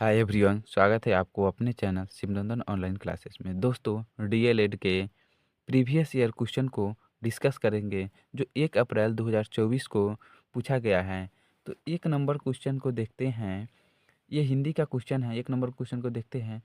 Hi everyone, स्वागत है आपको अपने चैनल शिवनंदन ऑनलाइन क्लासेस में। दोस्तों, डीएलएड के प्रीवियस ईयर क्वेश्चन को डिस्कस करेंगे जो 1 अप्रैल 2024 को पूछा गया है। तो 1 नंबर क्वेश्चन को देखते हैं। ये हिंदी का क्वेश्चन है। 1 नंबर क्वेश्चन को देखते हैं।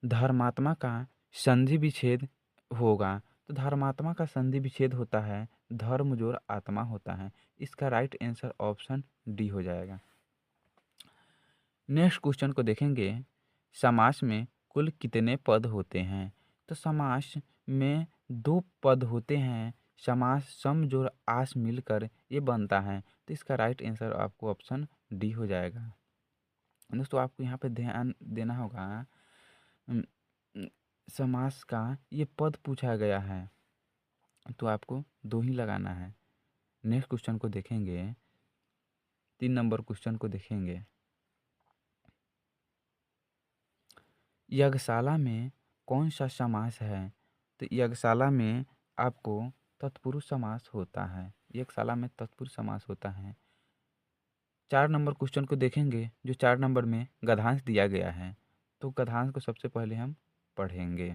धर्मात्मा का संधि विच्छेद होगा। तो धर्मात्मा का संधि विच्छेद होता है, धर्म जोड़ आत्मा होता है। इसका राइट आंसर ऑप्शन डी हो जाएगा। नेक्स्ट क्वेश्चन को देखेंगे। समास में कुल कितने पद होते हैं? तो समास में 2 पद होते हैं। समास सम जोड़ आस मिलकर ये बनता है। तो इसका राइट आंसर आपको ऑप्शन डी हो जाएगा। दोस्तों, आपको यहाँ पे ध्यान देना होगा। अम, अम, समास का ये पद पूछा गया है तो आपको 2 ही लगाना है। नेक्स्ट क्वेश्चन को देखेंगे। 3 नंबर क्वेश्चन को देखेंगे। यज्ञशाला में कौन सा समास है? तो यज्ञशाला में आपको तत्पुरुष समास होता है। यज्ञशाला में तत्पुरुष समास होता है। 4 नंबर क्वेश्चन को देखेंगे जो 4 नंबर में गद्यांश दिया गया है। तो गद्यांश को सबसे पहले हम पढ़ेंगे।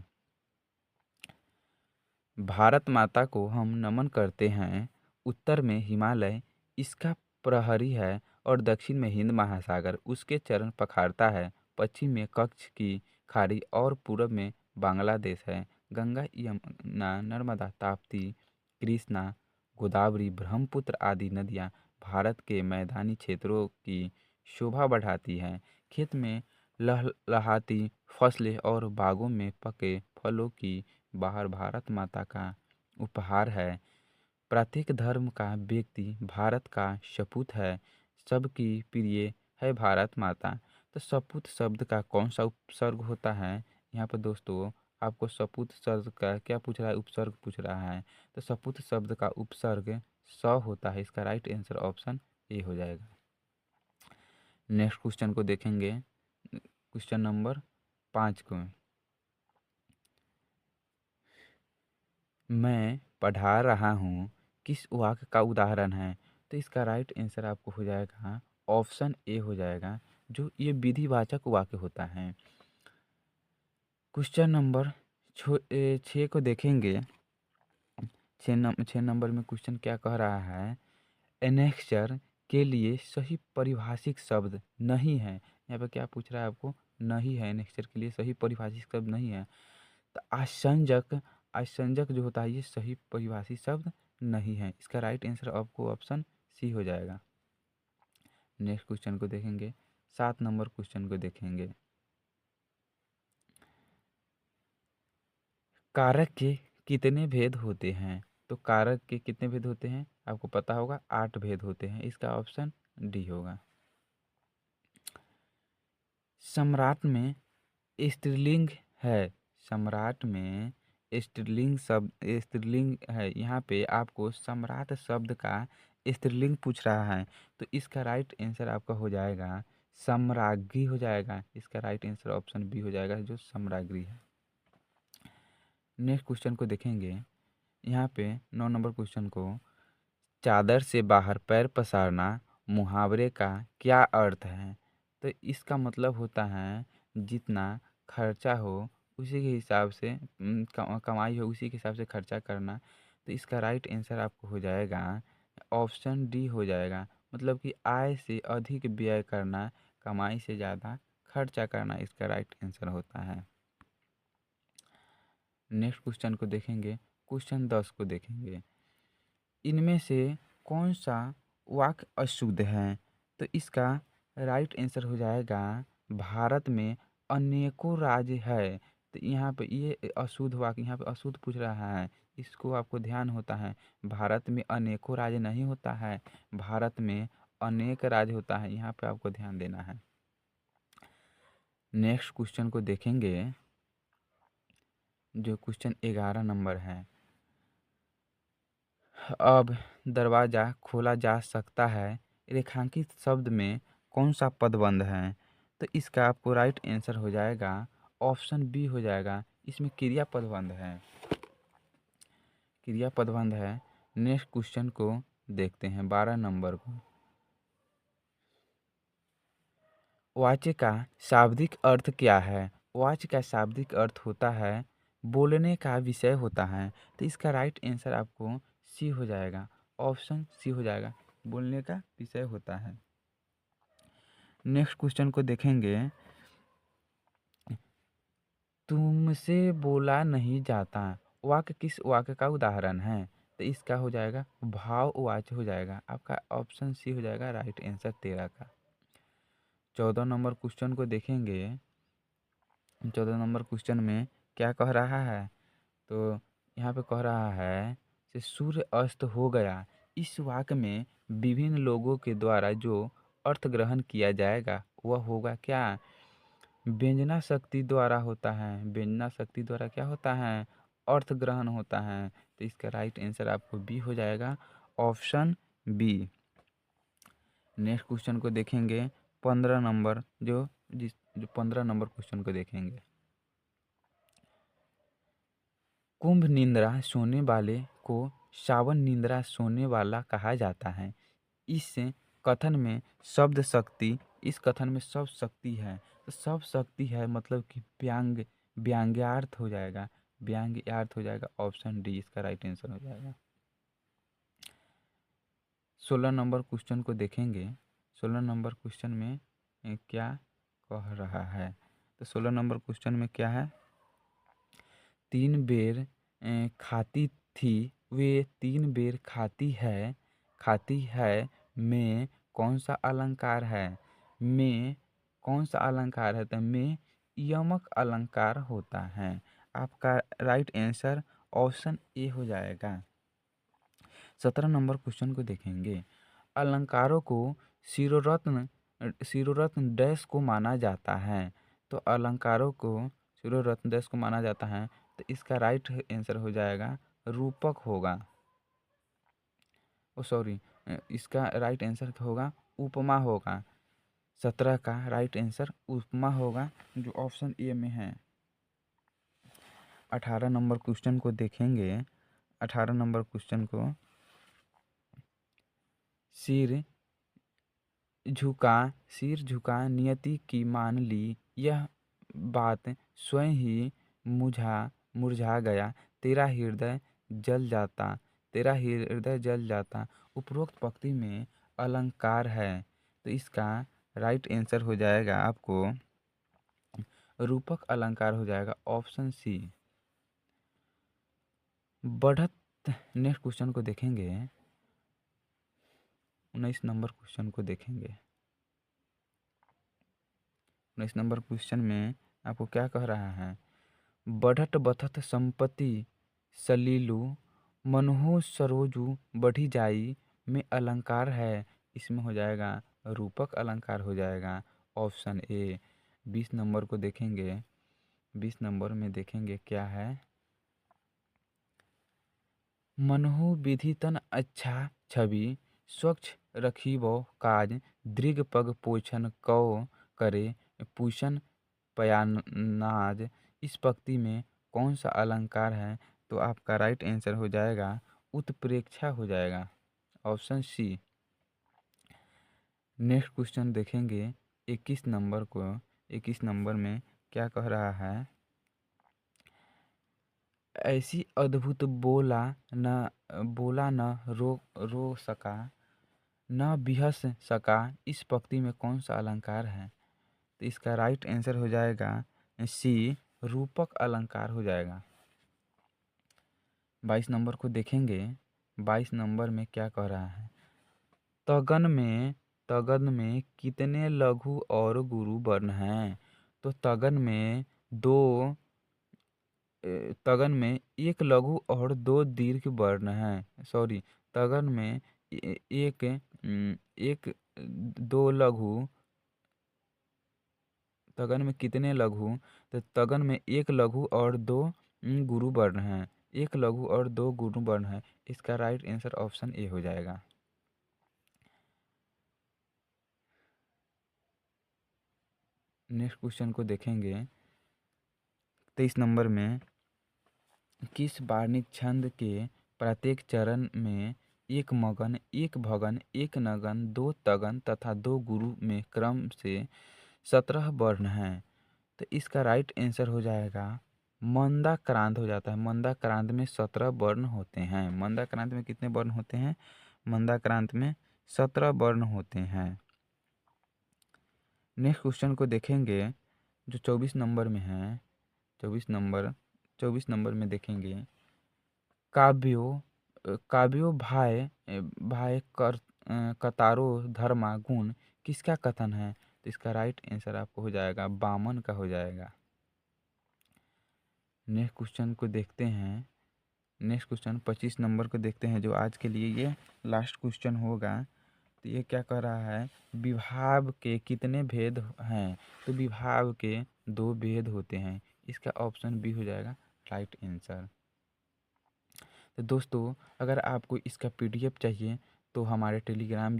भारत माता को हम नमन करते हैं। उत्तर में हिमालय इसका प्रहरी है और दक्षिण में हिंद महासागर उसके चरण पखारता है। पश्चिम में कच्छ की खाड़ी और पूरब में बांग्लादेश है। गंगा, यमुना, नर्मदा, ताप्ती, कृष्णा, गोदावरी, ब्रह्मपुत्र आदि नदियाँ भारत के मैदानी क्षेत्रों की शोभा बढ़ाती हैं। खेत में लहलहाती फसलें और बागों में पके फलों की बाहर भारत माता का उपहार है। प्रत्येक धर्म का व्यक्ति भारत का सपूत है। सबकी प्रिय है भारत माता। तो सपूत शब्द का कौन सा उपसर्ग होता है? यहाँ पर दोस्तों आपको सपूत शब्द का क्या पूछ रहा है? उपसर्ग पूछ रहा है। तो सपूत शब्द का उपसर्ग स होता है। इसका राइट आंसर ऑप्शन ए हो जाएगा। नेक्स्ट क्वेश्चन को देखेंगे। क्वेश्चन नंबर 5 को मैं पढ़ा रहा हूँ किस वाक्य का उदाहरण है? तो इसका राइट आंसर आपको हो जाएगा ऑप्शन ए हो जाएगा, जो ये विधिवाचक वाक्य होता है। क्वेश्चन नंबर 6 को देखेंगे। 6 नंबर में क्वेश्चन क्या कह रहा है? एनेक्चर के लिए सही परिभाषिक शब्द नहीं है। यहाँ पे क्या पूछ रहा है आपको? नहीं है। एनेक्चर के लिए सही परिभाषिक शब्द नहीं है। तो आसंजक, आसंजक जो होता है ये सही परिभाषित शब्द नहीं है। इसका राइट आंसर आपको ऑप्शन सी हो जाएगा। नेक्स्ट क्वेश्चन को देखेंगे। 7 नंबर क्वेश्चन को देखेंगे। कारक के कितने भेद होते हैं? तो कारक के कितने भेद होते हैं आपको पता होगा, 8 भेद होते हैं। इसका ऑप्शन डी होगा। सम्राट में स्त्रीलिंग है। सम्राट में स्त्रीलिंग शब्द स्त्रीलिंग है। यहाँ पे आपको सम्राट शब्द का स्त्रीलिंग पूछ रहा है। तो इसका राइट आंसर आपका हो जाएगा सम्राज्ञी हो जाएगा। इसका राइट आंसर ऑप्शन बी हो जाएगा, जो सम्राज्ञी है। नेक्स्ट क्वेश्चन को देखेंगे। यहाँ पे 9 नंबर क्वेश्चन को चादर से बाहर पैर पसारना मुहावरे का क्या अर्थ है? तो इसका मतलब होता है जितना खर्चा हो उसी के हिसाब से कमाई हो उसी के हिसाब से खर्चा करना। तो इसका राइट आंसर आपको हो जाएगा ऑप्शन डी हो जाएगा। मतलब कि आय से अधिक व्यय करना, कमाई से ज़्यादा खर्चा करना इसका राइट आंसर होता है। नेक्स्ट क्वेश्चन को देखेंगे। क्वेश्चन 10 को देखेंगे। इनमें से कौन सा वाक्य अशुद्ध है? तो इसका राइट आंसर हो जाएगा भारत में अनेकों राज्य है। तो यहाँ पे ये अशुद्ध वाक्य, यहाँ पे अशुद्ध पूछ रहा है, इसको आपको ध्यान होता है। भारत में अनेकों राज्य नहीं होता है, भारत में अनेक राज्य होता है। यहाँ पे आपको ध्यान देना है। नेक्स्ट क्वेश्चन को देखेंगे जो क्वेश्चन 11 नंबर है। अब दरवाज़ा खोला जा सकता है रेखांकित शब्द में कौन सा पदबंध है? तो इसका आपको राइट आंसर हो जाएगा ऑप्शन बी हो जाएगा। इसमें क्रिया पदबंध है, क्रिया पदबंध है। नेक्स्ट क्वेश्चन को देखते हैं 12 नंबर को। वाक्य का शाब्दिक अर्थ क्या है? वाक्य का शाब्दिक अर्थ होता है बोलने का विषय होता है। तो इसका राइट आंसर आपको सी हो जाएगा, ऑप्शन सी हो जाएगा, बोलने का विषय होता है। नेक्स्ट क्वेश्चन को देखेंगे। तुमसे बोला नहीं जाता वाक्य किस वाक्य का उदाहरण है? तो इसका हो जाएगा भाववाच्य हो जाएगा, आपका ऑप्शन सी हो जाएगा राइट आंसर 13 का। 14 नंबर क्वेश्चन को देखेंगे। 14 नंबर क्वेश्चन में क्या कह रहा है? तो यहाँ पे कह रहा है कि सूर्य अस्त हो गया। इस वाक्य में विभिन्न लोगों के द्वारा जो अर्थ ग्रहण किया जाएगा वह होगा क्या? व्यंजना शक्ति द्वारा होता है। व्यंजना शक्ति द्वारा क्या होता है? अर्थ ग्रहण होता है। तो इसका राइट आंसर आपको बी हो जाएगा, ऑप्शन बी। नेक्स्ट क्वेश्चन को देखेंगे 15 नंबर, जो 15 नंबर क्वेश्चन को देखेंगे। कुंभ निंद्रा सोने वाले को सावन निंद्रा सोने वाला कहा जाता है। इस कथन में शब्द शक्ति, इस कथन में शब्द शक्ति है। तो शब्द शक्ति है मतलब कि व्यंग्यार्थ हो जाएगा, व्यंग्यार्थ हो जाएगा, ऑप्शन डी इसका राइट आंसर हो जाएगा। 16 नंबर क्वेश्चन को देखेंगे। 16 नंबर क्वेश्चन में क्या कह रहा है? तो 16 नंबर क्वेश्चन में क्या है? 3 बेर खाती थी, वे 3 बेर खाती है में कौन सा अलंकार है? में कौन सा अलंकार है? तो में यमक अलंकार होता है। आपका राइट आंसर ऑप्शन ए हो जाएगा। 17 नंबर क्वेश्चन को देखेंगे। अलंकारों को शिरोरत्न डैश को माना जाता है। तो अलंकारों को शिरोरत्न डैश को माना जाता है। तो इसका राइट आंसर हो जाएगा रूपक होगा। ओ सॉरी, इसका राइट आंसर होगा उपमा होगा। 17 का राइट आंसर उपमा होगा, जो ऑप्शन ए में है। 18 नंबर क्वेश्चन को देखेंगे। 18 नंबर क्वेश्चन को सिर झुका नियति की मान ली, यह बात स्वयं ही मुरझा गया, तेरा हृदय जल जाता उपरोक्त पंक्ति में अलंकार है। तो इसका राइट आंसर हो जाएगा आपको रूपक अलंकार हो जाएगा, ऑप्शन सी। बढ़त नेक्स्ट क्वेश्चन को देखेंगे। 19 नंबर क्वेश्चन को देखेंगे। 19 नंबर क्वेश्चन में आपको क्या कह रहा है? बढ़त बथत संपत्ति सलीलु मनहु सरोजु बढ़ी जाई में अलंकार है। इसमें हो जाएगा रूपक अलंकार हो जाएगा, ऑप्शन ए। 20 नंबर को देखेंगे। 20 नंबर में देखेंगे क्या है? मनहु विधि तन अच्छा छवि स्वच्छ रखिबो काज दृग पग पोषण कौ करे पूषण पयानाज। इस पंक्ति में कौन सा अलंकार है? तो आपका राइट आंसर हो जाएगा उत्प्रेक्षा हो जाएगा, ऑप्शन सी। नेक्स्ट क्वेश्चन देखेंगे 21 नंबर को। 21 नंबर में क्या कह रहा है? ऐसी अद्भुत बोला न रो सका न बिहस सका। इस पंक्ति में कौन सा अलंकार है? तो इसका राइट आंसर हो जाएगा सी, रूपक अलंकार हो जाएगा। 22 नंबर को देखेंगे। 22 नंबर में क्या कह रहा है? तगन में कितने लघु और गुरु वर्ण हैं? तो तगन में एक लघु और 2 दीर्घ वर्ण हैं। सॉरी, तगन में एक 2 लघु, तगन में कितने लघु? तो तगन में एक लघु और 2 गुरु वर्ण हैं। एक लघु और 2 गुरु वर्ण हैं। इसका राइट आंसर ऑप्शन ए हो जाएगा। नेक्स्ट क्वेश्चन को देखेंगे। 23 नंबर में किस वार्णिक छंद के प्रत्येक चरण में एक मगन, एक भगन, एक नगन, 2 तगन तथा 2 गुरु में क्रम से 17 वर्ण हैं। तो इसका राइट आंसर हो जाएगा मंदाक्रांत हो जाता है। मंदाक्रांत में 17 वर्ण होते हैं। मंदाक्रांत में कितने वर्ण होते हैं? मंदाक्रांत में 17 वर्ण होते हैं। नेक्स्ट क्वेश्चन को देखेंगे जो 24 नंबर में है। 24 नंबर में देखेंगे काव्यो भाय कतारो धर्मा गुण किसका कथन है? तो इसका राइट आंसर आपको हो जाएगा वामन का हो जाएगा। नेक्स्ट क्वेश्चन को देखते हैं। नेक्स्ट क्वेश्चन 25 नंबर को देखते हैं, जो आज के लिए ये लास्ट क्वेश्चन होगा। तो ये क्या कह रहा है, विभाव के कितने भेद हैं? तो विभाव के 2 भेद होते हैं। इसका ऑप्शन बी हो जाएगा राइट आंसर। तो दोस्तों, अगर आपको इसका पीडीएफ चाहिए तो हमारे टेलीग्राम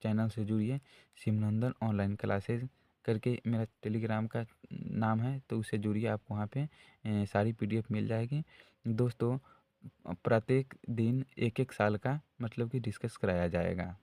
चैनल से जुड़िए। शिवनंदन ऑनलाइन क्लासेस करके मेरा टेलीग्राम का नाम है, तो उससे जुड़िए। आपको वहाँ पे सारी पीडीएफ मिल जाएगी। दोस्तों, प्रत्येक दिन एक एक साल का मतलब कि डिस्कस कराया जाएगा।